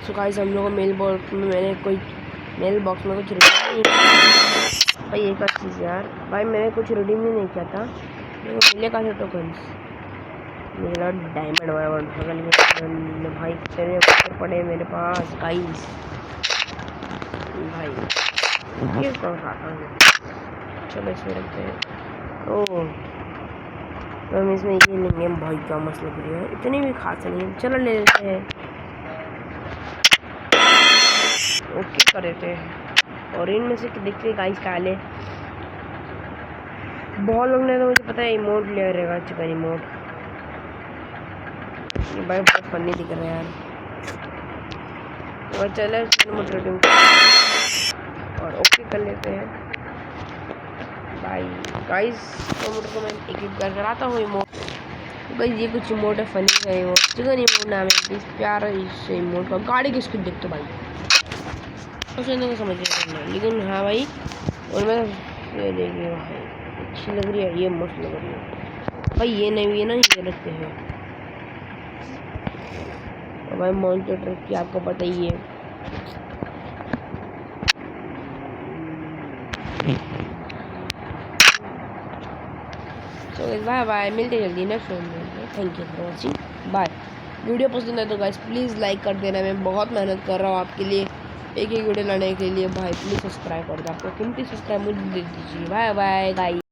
So guys हम लोगों को मेल बॉक्स में मैंने कोई मेल बॉक्स में कुछ रिडीम नहीं किया भाई। एक और चीज़ यार भाई, मैंने कुछ रिडीम ही नहीं किया था, मेरे को मिले कहाँ से टोकन्स? मेरा डायमंड वायमंड बगल में भाई तेरे ऊपर पड़े मेरे पास गाइस। भाई ये कौन खाता है? चलो इसमें रखते हैं। ओह तो हम इसमें ये लेंगे भाई, क्या मस्त लग रही है, इतनी भी खास नहीं है, चलो ले लेते हैं। ओके कर देते हैं। और इनमें से देखते हैं गाइस क्या ले। बहुत लोग ने तो मुझे पता है इमोट ले रहेगा, चिकन इमोट। ये भाई बहुत फनी दिख रहा है यार। तो चले और ओके कर लेते हैं भाई। गाइस इमोट को मैं एक कर कराता हूँ इमोट। भाई ये कुछ इमोट है, फनी है इमोट, चिकन इमोट नाम है इस प्यारा इस इमोट का। गाड़ी की स्पीड देखते भाई, उसे नहीं समझ नहीं, लेकिन हाँ भाई। और मैं ये देखिए भाई अच्छी लग रही है, ये मस्त लग रही है भाई। ये नहीं है ना, ये रखते हैं तो भाई। मॉन्स्टर ट्रक की आपको पता ही है। तो बाय बाय, मिलते जल्दी नेक्स्ट वीडियो में। Thank you for watching, bye. Video पसंद है तो गाइस प्लीज़ लाइक कर देना, मैं बहुत मेहनत कर रहा हूँ आपके लिए एक वीडियो लाने के लिए भाई। प्लीज़ सब्सक्राइब कर दो, आपको कीमती सब्सक्राइब मुझे दे दीजिए। Bye bye guys.